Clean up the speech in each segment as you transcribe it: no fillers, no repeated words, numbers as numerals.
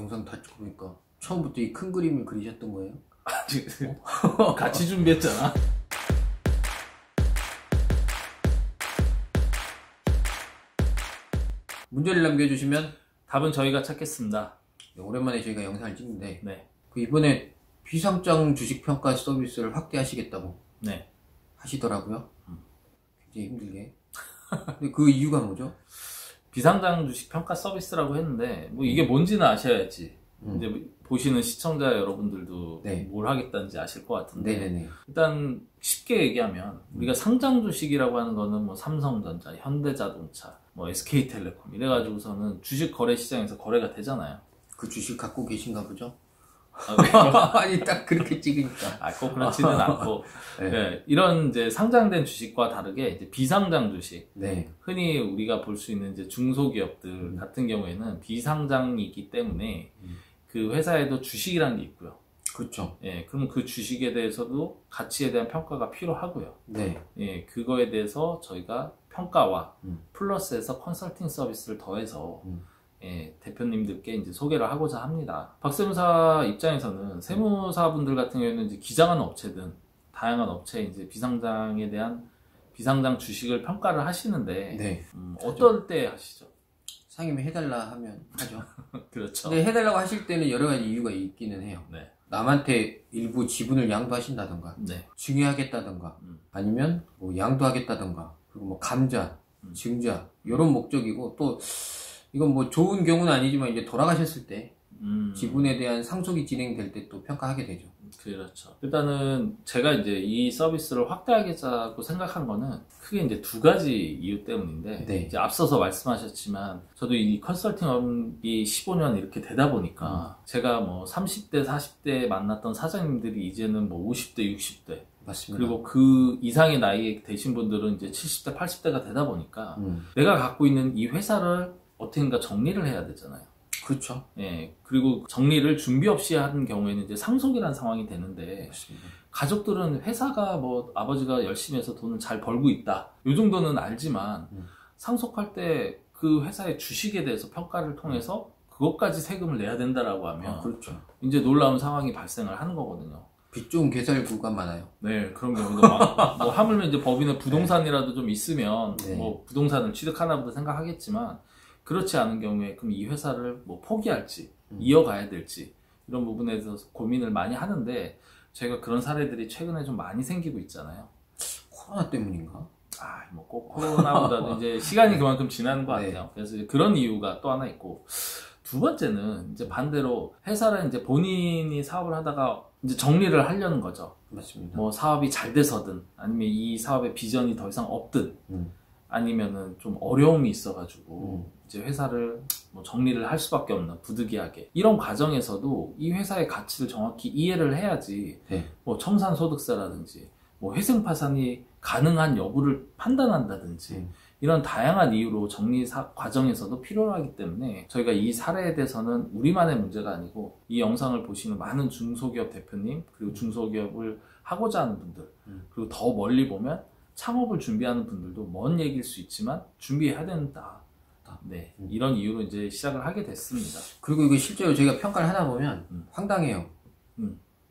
영상 다 찍으니까 처음부터 이 큰 그림을 그리셨던 거예요? 같이 준비했잖아. 문제를 남겨주시면 답은 저희가 찾겠습니다. 오랜만에 저희가 영상을 찍는데 네. 그 이번에 비상장 주식평가 서비스를 확대하시겠다고 네. 하시더라고요. 굉장히 힘들게. 근데 그 이유가 뭐죠? 비상장 주식 평가 서비스라고 했는데 뭐 이게 뭔지는 아셔야지. 이제 보시는 시청자 여러분들도 네. 뭘 하겠다는지 아실 것 같은데. 네네네. 일단 쉽게 얘기하면 우리가 상장 주식이라고 하는 거는 뭐 삼성전자, 현대자동차, 뭐 SK텔레콤 이래가지고서는 주식 거래 시장에서 거래가 되잖아요. 그 주식 갖고 계신가 보죠? 아, 아니 딱 그렇게 찍으니까. 꼭 그렇지는 않고. 네. 네, 이런 이제 상장된 주식과 다르게 이제 비상장 주식, 네. 흔히 우리가 볼 수 있는 이제 중소기업들 같은 경우에는 비상장이기 때문에 그 회사에도 주식이라는 게 있고요. 그렇죠. 예, 그럼 그 주식에 대해서도 가치에 대한 평가가 필요하고요. 네. 예, 그거에 대해서 저희가 평가와 플러스해서 컨설팅 서비스를 더해서 예, 대표님들께 이제 소개를 하고자 합니다. 박세무사 입장에서는 세무사분들 같은 경우에는 이제 기장하는 업체든 다양한 업체에 이제 비상장에 대한 비상장 주식을 평가를 하시는데 네. 어떨 때 하시죠? 상임이 해달라 하면 하죠. 그렇죠. 근데 해달라고 하실 때는 여러 가지 이유가 있기는 해요. 네. 남한테 일부 지분을 양도하신다던가, 네. 증여하겠다던가, 아니면 뭐 양도하겠다던가, 그리고 뭐 감자, 증자 이런 목적이고 또 이건 뭐 좋은 경우는 아니지만 이제 돌아가셨을 때 지분에 대한 상속이 진행될 때 또 평가하게 되죠. 그렇죠. 일단은 제가 이제 이 서비스를 확대하겠다고 생각한 거는 크게 이제 두 가지 이유 때문인데, 네. 이제 앞서서 말씀하셨지만 저도 이 컨설팅업이 15년 이렇게 되다 보니까 제가 뭐 30대, 40대 만났던 사장님들이 이제는 뭐 50대, 60대 맞습니다. 그리고 그 이상의 나이에 되신 분들은 이제 70대, 80대가 되다 보니까 내가 갖고 있는 이 회사를 어떻게인가 정리를 해야 되잖아요. 그렇죠. 예, 그리고 정리를 준비 없이 하는 경우에는 이제 상속이라는 상황이 되는데, 맞습니다. 가족들은 회사가 뭐 아버지가 열심히 해서 돈을 잘 벌고 있다, 요 정도는 알지만 상속할 때 그 회사의 주식에 대해서 평가를 통해서 그것까지 세금을 내야 된다라고 하면 그렇죠. 이제 놀라운 상황이 발생을 하는 거거든요. 빚 좋은 개살구가 많아요. 네, 그런 경우도 많고, 뭐 하물며 이제 법인에 부동산이라도 좀 있으면 네. 뭐 부동산을 취득하나 보다 생각하겠지만, 그렇지 않은 경우에 그럼 이 회사를 뭐 포기할지 이어가야 될지 이런 부분에 대해서 고민을 많이 하는데, 저희가 그런 사례들이 최근에 좀 많이 생기고 있잖아요. 코로나 때문인가? 뭐 꼭 코로나보다도 이제 시간이 그만큼 지나는 것 같아요. 네. 그래서 이제 그런 이유가 또 하나 있고, 두 번째는 이제 반대로 회사를 이제 본인이 사업을 하다가 이제 정리를 하려는 거죠. 맞습니다. 뭐 사업이 잘 돼서든 아니면 이 사업의 비전이 더 이상 없든 아니면은 좀 어려움이 있어가지고 이제 회사를 뭐 정리를 할 수밖에 없는, 부득이하게 이런 과정에서도 이 회사의 가치를 정확히 이해를 해야지. 네. 뭐 청산소득세라든지 뭐 회생파산이 가능한 여부를 판단한다든지 이런 다양한 이유로 정리 과정에서도 필요하기 때문에, 저희가 이 사례에 대해서는 우리만의 문제가 아니고 이 영상을 보시는 많은 중소기업 대표님, 그리고 중소기업을 하고자 하는 분들, 그리고 더 멀리 보면 창업을 준비하는 분들도 먼 얘기일 수 있지만 준비해야 된다. 네, 이런 이유로 이제 시작을 하게 됐습니다. 그리고 이거 실제로 저희가 평가를 하다 보면 황당해요.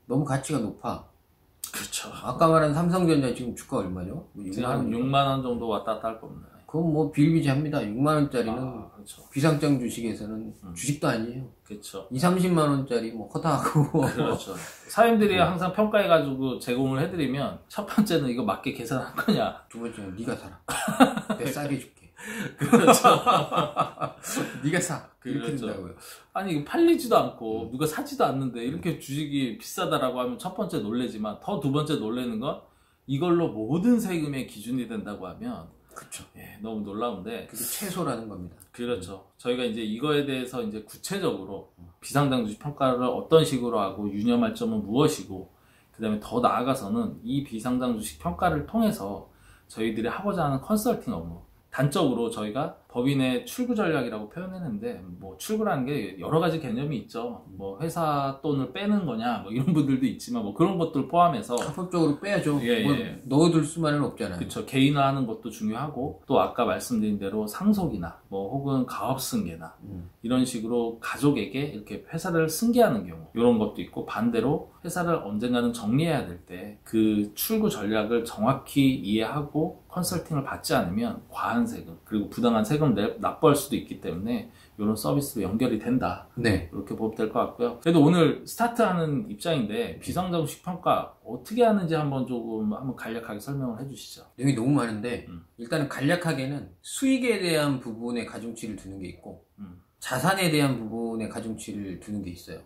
너무 가치가 높아. 그렇죠. 아까 말한 삼성전자 지금 주가 얼마죠? 뭐 지금 한 6만 원 정도 왔다 갔다 할 겁니다. 그건 뭐 비일비재합니다. 6만 원짜리는 그렇죠. 비상장 주식에서는 주식도 아니에요. 그렇죠. 2, 30만 원짜리 뭐 허다하고. 그렇죠. 사장님들이 항상 평가해가지고 제공을 해드리면, 첫 번째는 이거 맞게 계산할 거냐, 두 번째는 네가 사라. 내가 싸게 줄게. 그렇죠. 네가 사. 이렇게 그렇죠. 된다고요. 아니 이거 팔리지도 않고 누가 사지도 않는데 이렇게 주식이 비싸다라고 하면 첫 번째 놀래지만, 더 두 번째 놀래는 건 이걸로 모든 세금의 기준이 된다고 하면, 그렇죠. 예, 너무 놀라운데. 그게 최소라는 겁니다. 그렇죠. 저희가 이제 이거에 대해서 이제 구체적으로 비상장 주식 평가를 어떤 식으로 하고 유념할 점은 무엇이고, 그 다음에 더 나아가서는 이 비상장 주식 평가를 통해서 저희들이 하고자 하는 컨설팅 업무, 단적으로 저희가 법인의 출구 전략이라고 표현했는데 뭐 출구라는 게 여러 가지 개념이 있죠. 뭐 회사 돈을 빼는 거냐 뭐 이런 분들도 있지만 뭐 그런 것들 포함해서 합법적으로 빼야죠. 예, 뭐 예. 넣어둘 수만은 없잖아요. 그렇죠. 개인화하는 것도 중요하고 또 아까 말씀드린 대로 상속이나 뭐 혹은 가업 승계나 이런 식으로 가족에게 이렇게 회사를 승계하는 경우 이런 것도 있고, 반대로 회사를 언젠가는 정리해야 될 때 그 출구 전략을 정확히 이해하고 컨설팅을 받지 않으면 과한 세금 그리고 부당한 세금을 납부할 수도 있기 때문에 이런 서비스로 연결이 된다. 네. 이렇게 보면 될 것 같고요. 그래도 오늘 스타트하는 입장인데 비상장 주식 평가 어떻게 하는지 한번 간략하게 설명을 해주시죠. 내용이 너무 많은데 일단은 간략하게는 수익에 대한 부분에 가중치를 두는 게 있고 자산에 대한 부분에 가중치를 두는 게 있어요.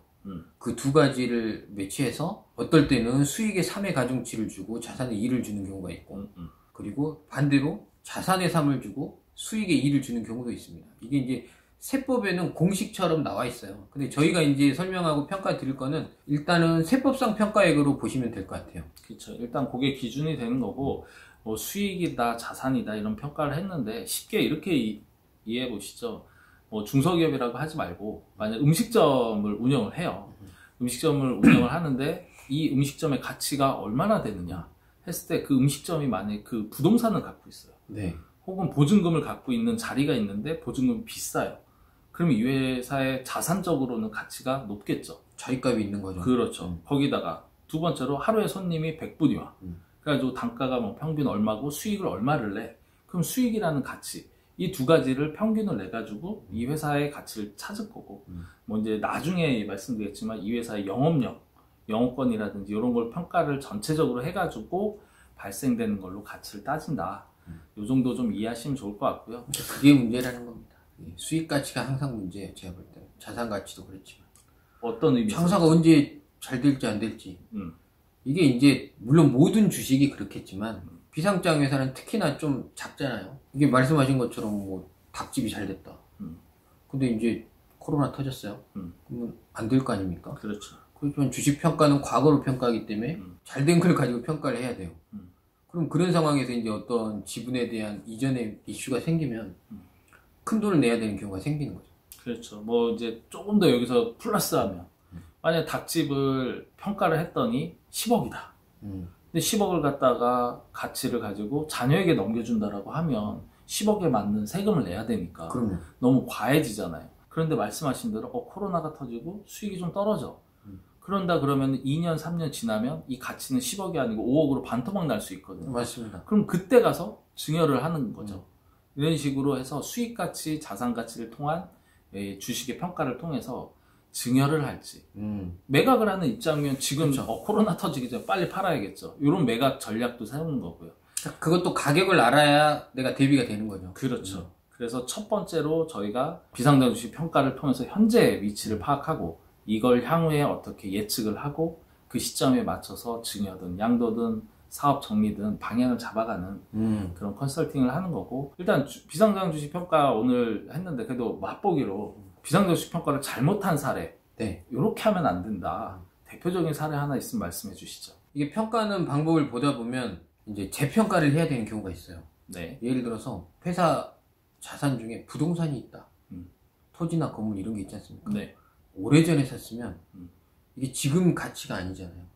그 두 가지를 매치해서 어떨 때는 수익에 3의 가중치를 주고 자산에 2를 주는 경우가 있고 그리고 반대로 자산에 3을 주고 수익에 2를 주는 경우도 있습니다. 이게 이제 세법에는 공식처럼 나와 있어요. 근데 저희가 이제 설명하고 평가 드릴 거는 일단은 세법상 평가액으로 보시면 될 것 같아요. 그렇죠. 일단 그게 기준이 되는 거고, 뭐 수익이다, 자산이다 이런 평가를 했는데 쉽게 이렇게 이해해 보시죠. 뭐 중소기업이라고 하지 말고 만약 음식점을 운영을 해요. 음식점을 운영을 하는데 이 음식점의 가치가 얼마나 되느냐 했을 때 그 음식점이 만약 그 부동산을 갖고 있어요. 네. 혹은 보증금을 갖고 있는 자리가 있는데 보증금이 비싸요. 그럼 이 회사의 자산적으로는 가치가 높겠죠. 차익값이 있는 거죠. 그렇죠. 거기다가 두 번째로 하루에 손님이 100분이 와. 그래가지고 단가가 뭐 평균 얼마고 수익을 얼마를 내. 그럼 수익이라는 가치, 이 두 가지를 평균을 내가지고 이 회사의 가치를 찾을 거고, 뭐 이제 나중에 말씀드리겠지만 이 회사의 영업력, 영업권이라든지 이런 걸 평가를 전체적으로 해가지고 발생되는 걸로 가치를 따진다. 이 정도 좀 이해하시면 좋을 것 같고요. 그게 문제라는 겁니다. 수익 가치가 항상 문제예요. 제가 볼 때는 자산 가치도 그렇지만 어떤 의미에서 장사가 언제 잘 될지 안 될지 이게 이제 물론 모든 주식이 그렇겠지만 비상장 회사는 특히나 좀 작잖아요. 이게 말씀하신 것처럼 뭐 닭집이 잘 됐다. 근데 이제 코로나 터졌어요. 그러면 안 될 거 아닙니까? 그렇죠. 그렇지만 주식 평가는 과거로 평가하기 때문에 잘 된 걸 가지고 평가를 해야 돼요. 그럼 그런 상황에서 이제 어떤 지분에 대한 이전의 이슈가 생기면 큰 돈을 내야 되는 경우가 생기는 거죠. 그렇죠. 뭐 이제 조금 더 여기서 플러스하면 만약 닭집을 평가를 했더니 10억이다. 근데 10억을 갖다가 가치를 가지고 자녀에게 넘겨준다라고 하면 10억에 맞는 세금을 내야 되니까 그럼요. 너무 과해지잖아요. 그런데 말씀하신 대로 코로나가 터지고 수익이 좀 떨어져. 그런다 그러면 2년, 3년 지나면 이 가치는 10억이 아니고 5억으로 반토막 날 수 있거든요. 맞습니다. 그럼 그때 가서 증여를 하는 거죠. 이런 식으로 해서 수익가치, 자산가치를 통한 주식의 평가를 통해서 증여를 할지 매각을 하는 입장이면 지금 그렇죠. 코로나 터지기 전에 빨리 팔아야겠죠. 이런 매각 전략도 세우는 거고요. 그것도 가격을 알아야 내가 대비가 되는 거죠. 그렇죠. 그래서 첫 번째로 저희가 비상장 주식 평가를 통해서 현재 위치를 파악하고 이걸 향후에 어떻게 예측을 하고 그 시점에 맞춰서 증여든 양도든 사업 정리든 방향을 잡아가는 그런 컨설팅을 하는 거고, 일단 비상장 주식 평가 오늘 했는데 그래도 맛보기로 비상장 주식 평가를 잘못한 사례, 네. 이렇게 하면 안 된다. 대표적인 사례 하나 있으면 말씀해 주시죠. 이게 평가하는 방법을 보다 보면 이제 재평가를 해야 되는 경우가 있어요. 네. 예를 들어서 회사 자산 중에 부동산이 있다. 토지나 건물 이런 게 있지 않습니까? 네. 오래전에 샀으면 이게 지금 가치가 아니잖아요.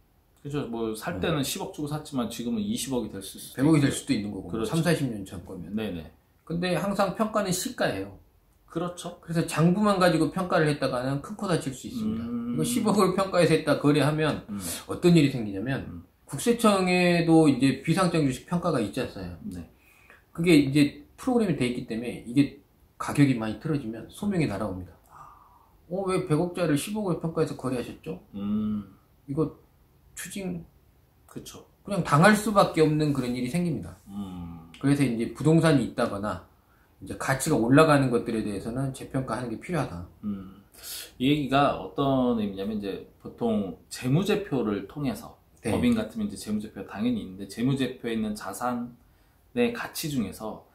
그렇죠. 뭐 살 때는 10억 주고 샀지만 지금은 20억이 될 수도 있고 100억이 될 수도 있는 거고. 그렇죠. 3, 40년 전 거면. 네네. 근데 항상 평가는 시가예요. 그렇죠. 그래서 장부만 가지고 평가를 했다가는 큰 코 다칠 수 있습니다. 이거 10억을 평가해서 했다 거래하면 어떤 일이 생기냐면 국세청에도 이제 비상장 주식 평가가 있지 않아요. 네. 그게 이제 프로그램이 돼 있기 때문에 이게 가격이 많이 틀어지면 소명이 날아옵니다. 왜 100억짜리를 10억을 평가해서 거래하셨죠? 이거 추징, 그렇죠. 그냥 당할 수밖에 없는 그런 일이 생깁니다. 그래서 이제 부동산이 있다거나 이제 가치가 올라가는 것들에 대해서는 재평가하는 게 필요하다. 이 얘기가 어떤 의미냐면 이제 보통 재무제표를 통해서 네. 법인 같으면 이제 재무제표가 당연히 있는데 재무제표에 있는 자산의 가치 중에서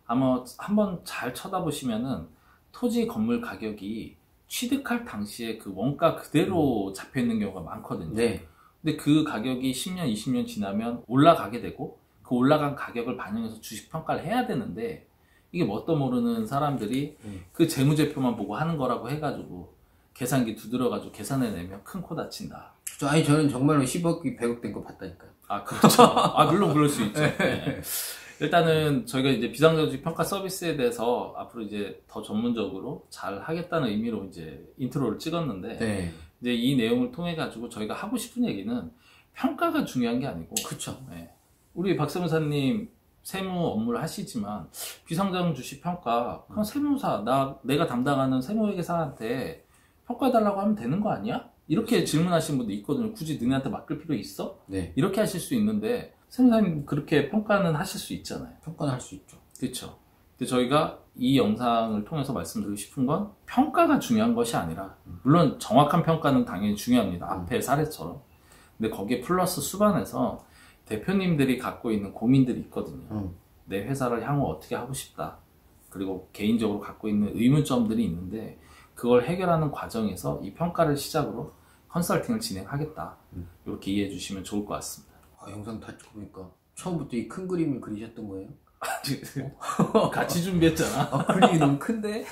아마 한번 잘 쳐다보시면은 토지 건물 가격이 취득할 당시에 그 원가 그대로 잡혀 있는 경우가 많거든요. 네. 근데 그 가격이 10년, 20년 지나면 올라가게 되고 그 올라간 가격을 반영해서 주식 평가를 해야 되는데 이게 뭣도 모르는 사람들이 그 재무제표만 보고 하는 거라고 해가지고 계산기 두드려가지고 계산해내면 큰 코 다친다. 아니 저는 정말로 10억이 100억 된 거 봤다니까요. 아 그렇죠. 아 물론 그럴 수 있죠. 네. 일단은 저희가 이제 비상경제적 평가 서비스에 대해서 앞으로 이제 더 전문적으로 잘 하겠다는 의미로 이제 인트로를 찍었는데 네. 이제 이 내용을 통해 가지고 저희가 하고 싶은 얘기는 평가가 중요한 게 아니고 그렇죠. 네. 우리 박세무사님 세무 업무를 하시지만 비상장 주식 평가 그냥 세무사 내가 담당하는 세무회계사한테 평가해달라고 하면 되는 거 아니야? 이렇게 질문하시는 분도 있거든요. 굳이 너네한테 맡길 필요 있어? 네. 이렇게 하실 수 있는데 세무사님 그렇게 평가는 하실 수 있잖아요. 평가는 할 수 있죠. 그렇죠. 근데 저희가 이 영상을 통해서 말씀드리고 싶은 건 평가가 중요한 것이 아니라 물론 정확한 평가는 당연히 중요합니다. 앞에 사례처럼. 근데 거기에 플러스 수반해서 대표님들이 갖고 있는 고민들이 있거든요. 내 회사를 향후 어떻게 하고 싶다. 그리고 개인적으로 갖고 있는 의문점들이 있는데 그걸 해결하는 과정에서 이 평가를 시작으로 컨설팅을 진행하겠다. 이렇게 이해해 주시면 좋을 것 같습니다. 영상 다 찍고 보니까 처음부터 이 큰 그림을 그리셨던 거예요? 같이 준비했잖아. 그림이 너무 큰데?